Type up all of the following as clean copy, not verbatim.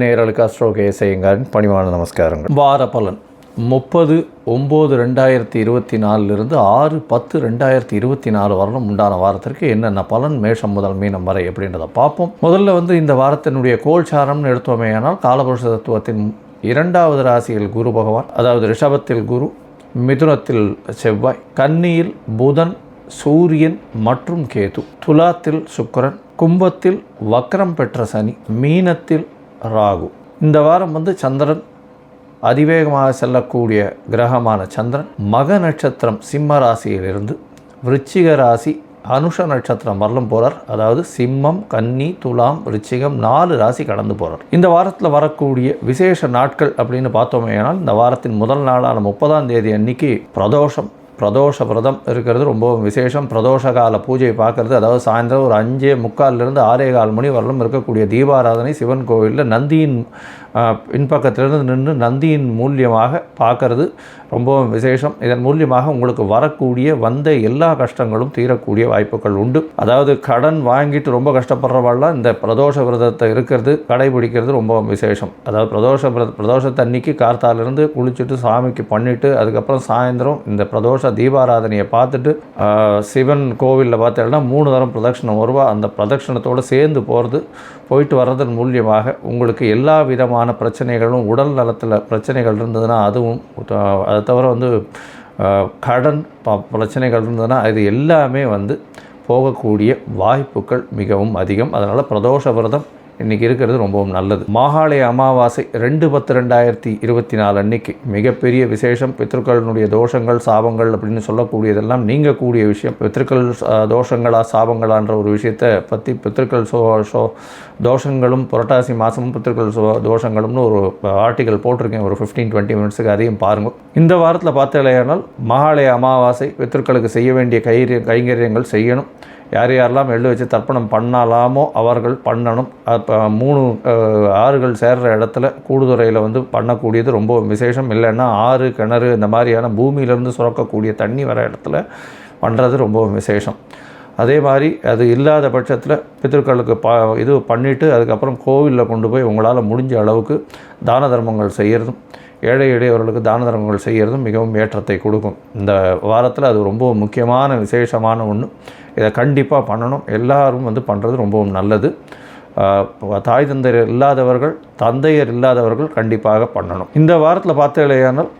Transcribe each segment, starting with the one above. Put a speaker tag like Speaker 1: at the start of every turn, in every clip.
Speaker 1: நேயர்களுக்கு அஸ்ட்ரோ கேசையங்காரின் பணிவான நமஸ்காரங்கள். வார பலன் 30/9/2024 6/10/2024 வரலும் உண்டான வாரத்திற்கு என்னென்ன பலன் மேஷம் முதல் மீனம் வரை அப்படின்றத பார்ப்போம். முதல்ல இந்த வாரத்தினுடைய கோல்சாரம்னு எடுத்தோமேயானால் காலபுருஷ தத்துவத்தின் 2வது ராசியில் குரு பகவான், அதாவது ரிஷபத்தில் குரு, மிதுனத்தில் செவ்வாய், கன்னியில் புதன், சூரியன் மற்றும் கேது, துலாத்தில் சுக்கிரன், கும்பத்தில் வக்ரம் பெற்ற சனி, மீனத்தில் ராகு. இந்த வாரம் சந்திரன் அதிவேகமாக செல்லக்கூடிய கிரகமான சந்திரன் மக நட்சத்திரம் சிம்ம ராசியிலிருந்து விருச்சிக ராசி அனுஷ நட்சத்திரம் வரலும் போகிறார். அதாவது சிம்மம், கன்னி, துலாம், விருச்சிகம் 4 ராசி கடந்து போகிறார். இந்த வாரத்தில் வரக்கூடிய விசேஷ நாட்கள் அப்படின்னு பார்த்தோமேனால் இந்த வாரத்தின் முதல் நாளான 30ஆம் தேதி அன்னைக்கு பிரதோஷ விரதம் இருக்கிறது ரொம்ப விசேஷம். பிரதோஷ கால பூஜை பார்க்குறது, அதாவது சாயந்தரம் ஒரு 5:45 6:15 மணி வரலும் இருக்கக்கூடிய தீபாராதனை சிவன் கோவிலில் நந்தியின் பின்பக்கத்திலிருந்து நின்று நந்தியின் மூலியமாக பார்க்கறது ரொம்பவும் விசேஷம். இதன் மூலியமாக உங்களுக்கு வரக்கூடிய வந்த எல்லா கஷ்டங்களும் தீரக்கூடிய வாய்ப்புகள் உண்டு. அதாவது கடன் வாங்கிட்டு ரொம்ப கஷ்டப்படுறவாள்லாம் இந்த பிரதோஷ விரதத்தை இருக்கிறது கடைபிடிக்கிறது ரொம்ப விசேஷம். அதாவது பிரதோஷத்தை அன்னைக்கு கார்த்தாலிருந்து குளிச்சுட்டு சாமிக்கு பண்ணிவிட்டு அதுக்கப்புறம் சாயந்தரம் இந்த பிரதோஷ தீபாராதனையை பார்த்துட்டு சிவன் கோவிலில் பார்த்தீங்கன்னா 3 தரம் பிரதட்சணம் வருவா. அந்த பிரதட்சணத்தோடு சேர்ந்து போயிட்டு வர்றதன் மூலியமாக உங்களுக்கு எல்லா விதமான பிரச்சனைகளும், உடல் நலத்தில் பிரச்சனைகள் இருந்ததுன்னா அதுவும், அதை தவிர கடன் பிரச்சனைகள் இருந்ததுன்னா இது எல்லாமே போகக்கூடிய வாய்ப்புகள் மிகவும் அதிகம். அதனால் பிரதோஷ விரதம் இன்றைக்கி இருக்கிறது ரொம்பவும் நல்லது. மாகாளய அமாவாசை 2/10/2024 அன்னைக்கு மிகப்பெரிய விசேஷம். பித்ருக்களினுடைய தோஷங்கள் சாபங்கள் அப்படின்னு சொல்லக்கூடியதெல்லாம் நீங்கக்கூடிய விஷயம். பித்ருக்கள் தோஷங்களா சாபங்களான்ற ஒரு விஷயத்தை பற்றி பித்ருக்கள் தோஷங்களும் புரட்டாசி மாதமும் பித்ருக்கள் தோஷங்களும்னு ஒரு ஆர்டிக்கல் போட்டிருக்கேன், ஒரு 15-20 மினிட்ஸுக்கு. அதையும் பாருங்கள். இந்த வாரத்தில் பார்த்தலையானால் மகாலய அமாவாசை பித்ருக்களுக்கு செய்ய வேண்டிய கைங்கரியங்கள் செய்யணும். யாரெல்லாம் எள்ளு வச்சு தர்ப்பணம் பண்ணலாமோ அவர்கள் பண்ணணும். அப்போ 3 ஆறுகள் சேர்கிற இடத்துல கூடுதுறையில் பண்ணக்கூடியது ரொம்ப விசேஷம். இல்லைன்னா ஆறு, கிணறு இந்த மாதிரியான பூமியிலேருந்து சுரக்கக்கூடிய தண்ணி வர இடத்துல பண்ணுறது ரொம்ப விசேஷம். அதே மாதிரி அது இல்லாத பட்சத்தில் பித்ருக்களுக்கு இது பண்ணிவிட்டு அதுக்கப்புறம் கோவிலில் கொண்டு போய் உங்களால் முடிஞ்ச அளவுக்கு தான தர்மங்கள் செய்கிறதும், ஏழை எளியவர்களுக்கு தான தர்மங்கள் செய்கிறதும் மிகவும் ஏற்றத்தை கொடுக்கும். இந்த வாரத்தில் அது ரொம்ப முக்கியமான விசேஷமான ஒன்று. இதை கண்டிப்பாக பண்ணணும். எல்லோரும் பண்ணுறது ரொம்பவும் நல்லது. தாய் தந்தையர் இல்லாதவர்கள் கண்டிப்பாக பண்ணணும். இந்த வாரத்தில் பார்த்தீங்களேயானால்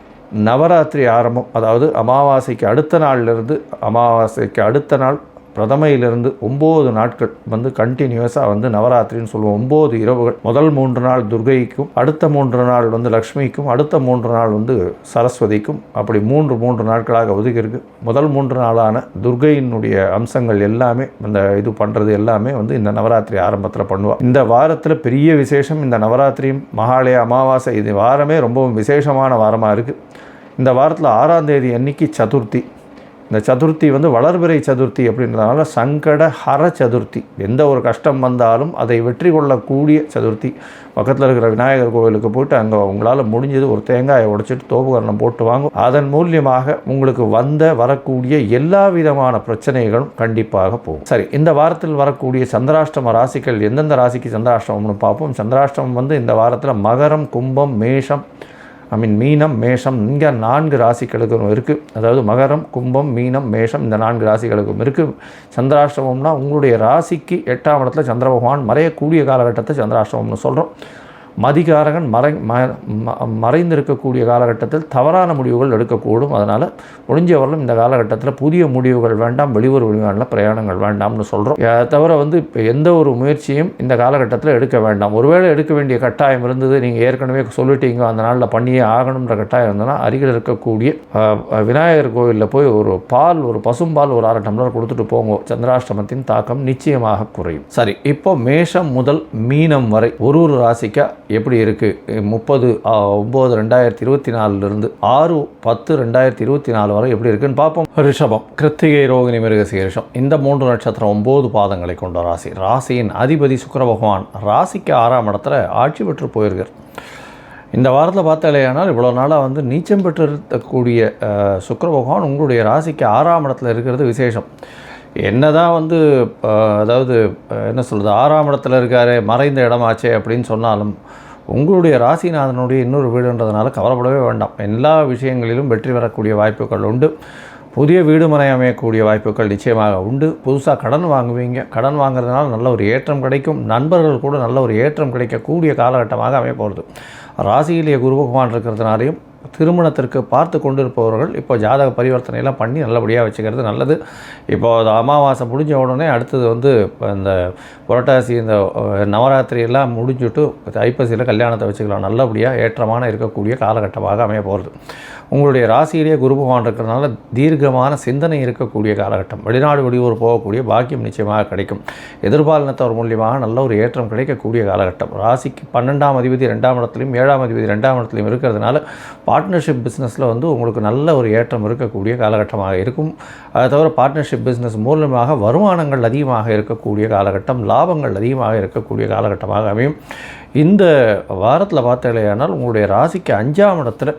Speaker 1: நவராத்திரி ஆரம்பம், அதாவது அமாவாசைக்கு அடுத்த நாள் பிரதமையிலிருந்து 9 நாட்கள் கண்டினியூஸாக நவராத்திரின்னு சொல்லுவோம். 9 இரவுகள். முதல் 3 நாள் துர்கைக்கும், அடுத்த 3 நாள் லக்ஷ்மிக்கும், அடுத்த 3 நாள் சரஸ்வதிக்கும், அப்படி 3 நாட்களாக ஒதுக்கியிருக்கு. முதல் 3 நாளான துர்கையினுடைய அம்சங்கள் எல்லாமே இது பண்ணுறது எல்லாமே இந்த நவராத்திரி ஆரம்பத்தில் பண்ணுவாள். இந்த வாரத்தில் பெரிய விசேஷம். இந்த நவராத்திரியும் மகாலய அமாவாசை இது வாரமே ரொம்பவும் விசேஷமான வாரமாக இருக்குது. இந்த வாரத்தில் 6ஆம் தேதி அன்னைக்கு சதுர்த்தி. இந்த சதுர்த்தி வளர்பிறை சதுர்த்தி அப்படின்றதுனால சங்கட ஹர சதுர்த்தி. எந்த ஒரு கஷ்டம் வந்தாலும் அதை வெற்றி கொள்ளக்கூடிய சதுர்த்தி. பக்கத்தில் இருக்கிற விநாயகர் கோவிலுக்கு போய்ட்டு அங்கே உங்களால் முடிஞ்சது ஒரு தேங்காயை உடைச்சிட்டு தோப்புகரணம் போட்டு வாங்கும். அதன் மூலியமாக உங்களுக்கு வரக்கூடிய எல்லா விதமான பிரச்சனைகளும் கண்டிப்பாக போகும். சரி, இந்த வாரத்தில் வரக்கூடிய சந்திராஷ்டம ராசிகள் எந்தெந்த ராசிக்கு சந்திராஷ்டமம்னு பார்ப்போம். சந்திராஷ்டமம் இந்த வாரத்தில் மகரம், கும்பம், மேஷம், மீனம், மேஷம், இங்கே 4 ராசிகளுக்கும் இருக்குது. அதாவது மகரம், கும்பம், மீனம், மேஷம் இந்த 4 ராசிகளுக்கும் இருக்குது. சந்திராஷ்டமம்னா உங்களுடைய ராசிக்கு 8ஆம் இடத்துல சந்திர பகவான் மறையக்கூடிய காலகட்டத்தை சந்திராஷ்டமம்னு சொல்கிறோம். மதிகாரகன் மறைந்திருக்கக்கூடிய காலகட்டத்தில் தவறான முடிவுகள் எடுக்கக்கூடும். அதனால் முடிஞ்சவர்களும் இந்த காலகட்டத்தில் புதிய முடிவுகள் வேண்டாம், வெளியூர் வெளிநாட்டில் பிரயாணங்கள் வேண்டாம்னு சொல்கிறோம். தவிர இப்போ எந்த ஒரு முயற்சியும் இந்த காலகட்டத்தில் எடுக்க வேண்டாம். ஒருவேளை எடுக்க வேண்டிய கட்டாயம் இருந்தது, நீங்கள் ஏற்கனவே சொல்லிட்டீங்க அந்த நாளில் பண்ணியே ஆகணுன்ற கட்டாயம் இருந்ததுன்னா அருகில் இருக்கக்கூடிய விநாயகர் கோவிலில் போய் ஒரு பசும்பால் ஒரு 1/2 டம்ளர் கொடுத்துட்டு போங்க. சந்திராஷ்டமத்தின் தாக்கம் நிச்சயமாக குறையும். சரி, இப்போ மேஷம் முதல் மீனம் வரை ஒரு ராசிக்கா எப்படி இருக்குது? 30/9/2024 6/10/2024 வரை எப்படி இருக்குன்னு பார்ப்போம். ரிஷபம், கிருத்திகை, ரோகிணி, மிருகசீரிஷம் இந்த 3 நட்சத்திரம் 9 பாதங்களை கொண்ட ராசி. ராசியின் அதிபதி சுக்கிர பகவான் ராசிக்கு 6ஆம் இடத்துல ஆட்சி பெற்று போயிருக்கார். இந்த வாரத்தில் பார்த்தாலேயானால் இவ்வளோ நாளாக நீச்சம் பெற்று இருக்கக்கூடிய சுக்கிர பகவான் உங்களுடைய ராசிக்கு 6ஆம் இடத்துல இருக்கிறது விசேஷம். என்னதான் வந்து அதாவது என்ன சொல்கிறது, 6ஆம் இடத்துல இருக்கார், மறைந்த இடமாச்சே அப்படின்னு சொன்னாலும் உங்களுடைய ராசிநாதனுடைய இன்னொரு வீடுன்றதுனால கவலைப்படவே வேண்டாம். எல்லா விஷயங்களிலும் வெற்றி பெறக்கூடிய வாய்ப்புகள் உண்டு. புதிய வீடு மனை அமையக்கூடிய வாய்ப்புகள் நிச்சயமாக உண்டு. புதுசாக கடன் வாங்குவீங்க. கடன் வாங்குறதுனால நல்ல ஒரு ஏற்றம் கிடைக்கும். நண்பர்கள் கூட நல்ல ஒரு ஏற்றம் கிடைக்கக்கூடிய காலகட்டமாக அமைய போகிறது. ராசியிலேயே குரு பகவான் இருக்கிறதுனாலையும் திருமணத்திற்கு பார்த்து கொண்டிருப்பவர்கள் இப்போ ஜாதக பரிவர்த்தனையெல்லாம் பண்ணி நல்லபடியாக வச்சுக்கிறது நல்லது. இப்போது அமாவாசை முடிஞ்ச உடனே அடுத்தது வந்து இந்த புரட்டாசி, இந்த நவராத்திரி எல்லாம் முடிஞ்சுட்டு ஐப்பசியில் கல்யாணத்தை வச்சுக்கலாம். நல்லபடியாக ஏற்றமான இருக்கக்கூடிய காலகட்டமாக அமைய போகிறது. உங்களுடைய ராசியிலேயே குரு பகவான் இருக்கிறதுனால தீர்க்கமான சிந்தனை இருக்கக்கூடிய காலகட்டம். வெளிநாடு வெளியூர் போகக்கூடிய பாக்கியம் நிச்சயமாக கிடைக்கும். எதிர்பாலினத்தவர் மூலியமாக நல்ல ஒரு ஏற்றம் கிடைக்கக்கூடிய காலகட்டம். ராசிக்கு 12ஆம் அதிபதி 2ஆம் இடத்துலையும் 7ஆம் அதிபதி 2ஆம் இடத்துலையும் இருக்கிறதுனால பார்ட்னர்ஷிப் பிஸ்னஸில் வந்து உங்களுக்கு நல்ல ஒரு ஏற்றம் இருக்கக்கூடிய காலகட்டமாக இருக்கும். அதை தவிர பார்ட்னர்ஷிப் பிஸ்னஸ் மூலமாக வருமானங்கள் அதிகமாக இருக்கக்கூடிய காலகட்டம், லாபங்கள் அதிகமாக இருக்கக்கூடிய காலகட்டமாக அமையும். இந்த வாரத்தில் பார்த்தாலேயானால் உங்களுடைய ராசிக்கு 5ஆம் இடத்துல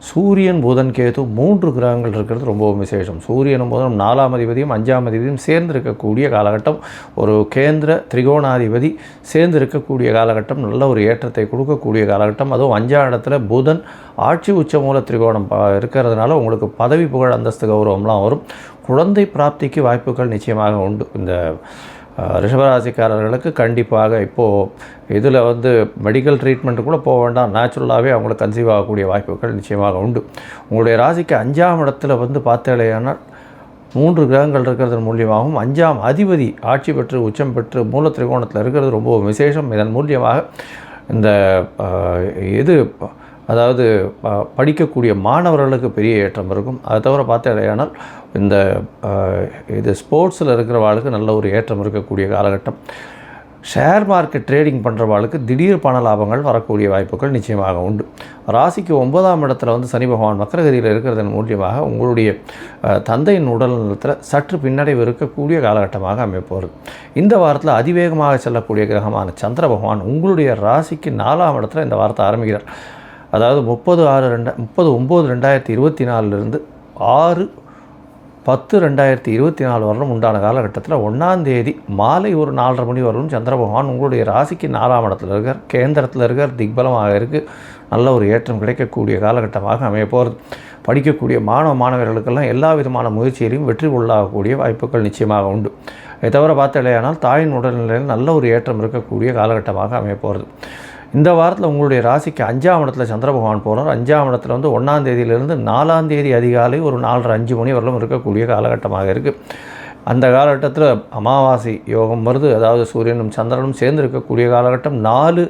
Speaker 1: சூரியன், புதன், கேது 3 கிரகங்கள் இருக்கிறது ரொம்பவும் விசேஷம். சூரியனும் புதனும் 4ஆம் அதிபதியும் 5ஆம் அதிபதியும் சேர்ந்து இருக்கக்கூடிய காலகட்டம். ஒரு கேந்திர திரிகோணாதிபதி சேர்ந்து இருக்கக்கூடிய காலகட்டம். நல்ல ஒரு ஏற்றத்தை கொடுக்கக்கூடிய காலகட்டம். அதுவும் 5ஆம் இடத்துல புதன் ஆட்சி உச்ச மூல திரிகோணம் இருக்கிறதுனால உங்களுக்கு பதவி, புகழ், அந்தஸ்து, கௌரவம்லாம் வரும். குழந்தை பிராப்திக்கு வாய்ப்புகள் நிச்சயமாக உண்டு. இந்த ரிஷபராசிக்காரர்களுக்கு கண்டிப்பாக இப்போது இதில் வந்து மெடிக்கல் ட்ரீட்மெண்ட்டு கூட போக வேண்டாம், நேச்சுரலாகவே அவங்களுக்கு கன்சீவ் ஆகக்கூடிய வாய்ப்புகள் நிச்சயமாக உண்டு. உங்களுடைய ராசிக்கு 5ஆம் இடத்துல வந்து பார்த்தாலேயானால் 3 கிரகங்கள் இருக்கிறது மூலியமாகவும் 5ஆம் அதிபதி ஆட்சி பெற்று உச்சம் பெற்று மூல திரிகோணத்தில் இருக்கிறது ரொம்ப விசேஷம். இதன் மூலியமாக இந்த அதாவது படிக்கக்கூடிய மாணவர்களுக்கு பெரிய ஏற்றம் இருக்கும். அதை தவிர பார்த்தாலேயானால் இந்த ஸ்போர்ட்ஸில் இருக்கிறவாளுக்கு நல்ல ஒரு ஏற்றம் இருக்கக்கூடிய காலகட்டம். ஷேர் மார்க்கெட் ட்ரேடிங் பண்ணுறவாளுக்கு திடீர் பண லாபங்கள் வரக்கூடிய வாய்ப்புகள் நிச்சயமாக உண்டு. ராசிக்கு 9ஆம் இடத்துல வந்து சனி பகவான் வக்ரகதியில் இருக்கிறதன் மூலியமாக உங்களுடைய தந்தையின் உடல் நலத்தில் சற்று பின்னடைவு இருக்கக்கூடிய காலகட்டமாக அமைப்போகிறது. இந்த வாரத்தில் அதிவேகமாக செல்லக்கூடிய கிரகமான சந்திர பகவான் உங்களுடைய ராசிக்கு 4ஆம் இடத்துல இந்த வாரத்தை ஆரம்பிக்கிறார். அதாவது 30/9/2024 6/10/2024 வரலும் உண்டான காலகட்டத்தில் 1ஆம் தேதி மாலை ஒரு 4:30 மணி வரலும் சந்திர பகவான் உங்களுடைய ராசிக்கு 4ஆம் இடத்துல இருக்கார், கேந்திரத்தில் இருக்கார், திக்பலமாக இருக்குது. நல்ல ஒரு ஏற்றம் கிடைக்கக்கூடிய காலகட்டமாக அமைய போகிறது. படிக்கக்கூடிய மாணவர்களுக்கெல்லாம் எல்லா விதமான முயற்சியிலையும் வெற்றி கொள்ளக்கூடிய வாய்ப்புகள் நிச்சயமாக உண்டு. இதை தவிர பார்த்தாலேயானால் தாயின் உடல்நிலையில் நல்ல ஒரு ஏற்றம் இருக்கக்கூடிய காலகட்டமாக அமைய போகிறது. இந்த வாரத்தில் உங்களுடைய ராசிக்கு 5ஆம் இடத்துல சந்திர பகவான் போகிறார். 5ஆம் இடத்துல வந்து 1ஆம் தேதியிலிருந்து 4ஆம் தேதி அதிகாலை ஒரு 4:30-5 மணி வரலும் இருக்கக்கூடிய காலகட்டமாக இருக்குது. அந்த காலகட்டத்தில் அமாவாசை யோகம் வருது. அதாவது சூரியனும் சந்திரனும் சேர்ந்து இருக்கக்கூடிய காலகட்டம். 4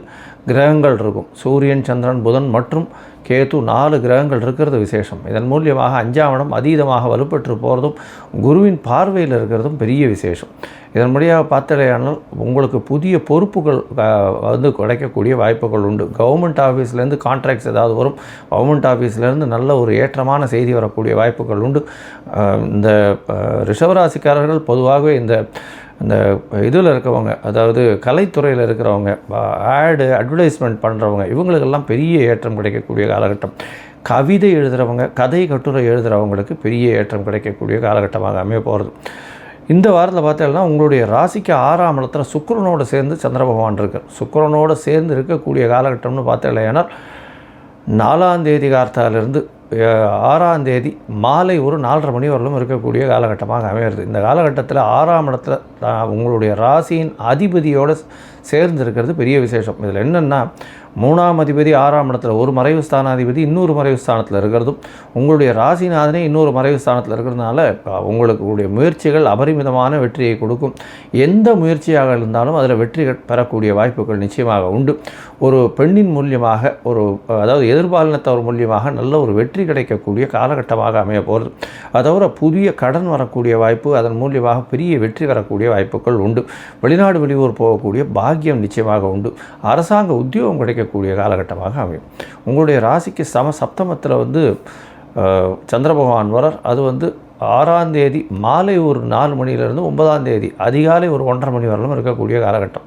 Speaker 1: கிரகங்கள் இருக்கும். சூரியன், சந்திரன், புதன் மற்றும் கேது 4 கிரகங்கள் இருக்கிறது விசேஷம். இதன் மூலியமாக 5ஆம் இடம் அதீதமாக வலுப்பெற்று போகிறதும் குருவின் பார்வையில் இருக்கிறதும் பெரிய விசேஷம். இதன்படியாக பார்த்தாலேயானால் உங்களுக்கு புதிய பொறுப்புகள் வந்து கிடைக்கக்கூடிய வாய்ப்புகள் உண்டு. கவர்மெண்ட் ஆஃபீஸ்லேருந்து கான்ட்ராக்ட்ஸ் ஏதாவது வரும். கவர்மெண்ட் ஆஃபீஸ்லேருந்து நல்ல ஒரு ஏற்றமான செய்தி வரக்கூடிய வாய்ப்புகள் உண்டு. இந்த ரிஷபராசிக்காரர்கள் பொதுவாகவே இந்த இதில் இருக்கிறவங்க, அதாவது கலைத்துறையில் இருக்கிறவங்க, அட்வர்டைஸ்மெண்ட் பண்ணுறவங்க, இவங்களுக்கெல்லாம் பெரிய ஏற்றம் கிடைக்கக்கூடிய காலகட்டம். கவிதை எழுதுகிறவங்க, கதை கட்டுரை எழுதுகிறவங்களுக்கு பெரிய ஏற்றம் கிடைக்கக்கூடிய காலகட்டமாக அமைய போகிறது. இந்த வாரத்தில் பார்த்தீங்கன்னா உங்களுடைய ராசிக்கு 6ஆம் இடத்துல சுக்கிரனோடு சேர்ந்து சந்திர பகவான் இருக்கார். சுக்கிரனோடு சேர்ந்து இருக்கக்கூடிய காலகட்டம்னு பார்த்தீங்கன்னா 4ஆம் தேதி கார்த்தாலிருந்து 6ஆம் தேதி மாலை ஒரு 4:30 மணி வரலும் இருக்கக்கூடிய காலகட்டமாக அமைகிறது. இந்த காலகட்டத்தில் 6ஆம் இடத்துல உங்களுடைய ராசியின் அதிபதியோடு சேர்ந்து இருக்கிறது பெரிய விசேஷம். இதில் என்னென்னா 3ஆம் அதிபதி 6ஆம் இடத்துல ஒரு மறைவு ஸ்தானாதிபதி இன்னொரு மறைவு ஸ்தானத்தில் இருக்கிறதும், உங்களுடைய ராசிநாதனே இன்னொரு மறைவு ஸ்தானத்தில் இருக்கிறதுனால உங்களுடைய முயற்சிகள் அபரிமிதமான வெற்றியை கொடுக்கும். எந்த முயற்சியாக இருந்தாலும் அதில் வெற்றி பெறக்கூடிய வாய்ப்புகள் நிச்சயமாக உண்டு. ஒரு பெண்ணின் மூலியமாக அதாவது எதிர்பாலினத்தவர் மூலியமாக நல்ல ஒரு வெற்றி கிடைக்கக்கூடிய காலகட்டமாக அமைய போகிறது. அதை தவிர புதிய கடன் வரக்கூடிய வாய்ப்பு, அதன் மூலியமாக பெரிய வெற்றி வரக்கூடிய வாய்ப்புகள் உண்டு. வெளிநாடு வெளியூர் போகக்கூடிய பாக்கியம் நிச்சயமாக உண்டு. அரசாங்க உத்தியோகம் கிடைக்கக்கூடிய காலகட்டமாக அமையும். உங்களுடைய ராசிக்கு சப்தமத்தில் வந்து சந்திர பகவான் வரார். அது வந்து 6ஆம் தேதி மாலை ஒரு 4 மணியிலிருந்து 9ஆம் தேதி அதிகாலை ஒரு 1:30 மணி வரலும் இருக்கக்கூடிய காலகட்டம்.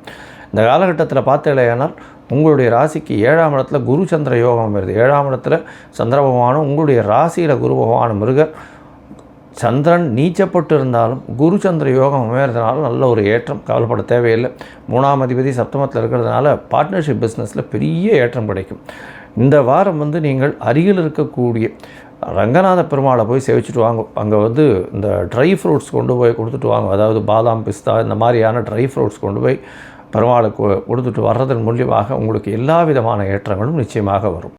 Speaker 1: இந்த காலகட்டத்தில் பார்த்தீங்களேனால் உங்களுடைய ராசிக்கு 7ஆம் இடத்துல குரு சந்திர யோகம் வருது. 7ஆம் இடத்துல சந்திர பகவானும் உங்களுடைய ராசியில் குரு பகவானும் இருக்கார். சந்திரன் நீச்சப்பட்டு இருந்தாலும் குரு சந்திர யோகம் அமைகிறதுனால நல்ல ஒரு ஏற்றம், கவலைப்பட தேவையில்லை. 3ஆம் அதிபதி சப்தமத்தில் இருக்கிறதுனால பார்ட்னர்ஷிப் பிஸ்னஸில் பெரிய ஏற்றம் கிடைக்கும். இந்த வாரம் நீங்கள் அருகில் இருக்கக்கூடிய ரங்கநாத பெருமாளை போய் சேவிச்சுட்டு வாங்க. அங்கே இந்த ட்ரை ஃப்ரூட்ஸ் கொண்டு போய் கொடுத்துட்டு வாங்க. அதாவது பாதாம், பிஸ்தா இந்த மாதிரியான ட்ரை ஃப்ரூட்ஸ் கொண்டு போய் பெருமாளுக்கு கொடுத்துட்டு வர்றதன் மூலியமாக உங்களுக்கு எல்லா விதமான ஏற்றங்களும் நிச்சயமாக வரும்.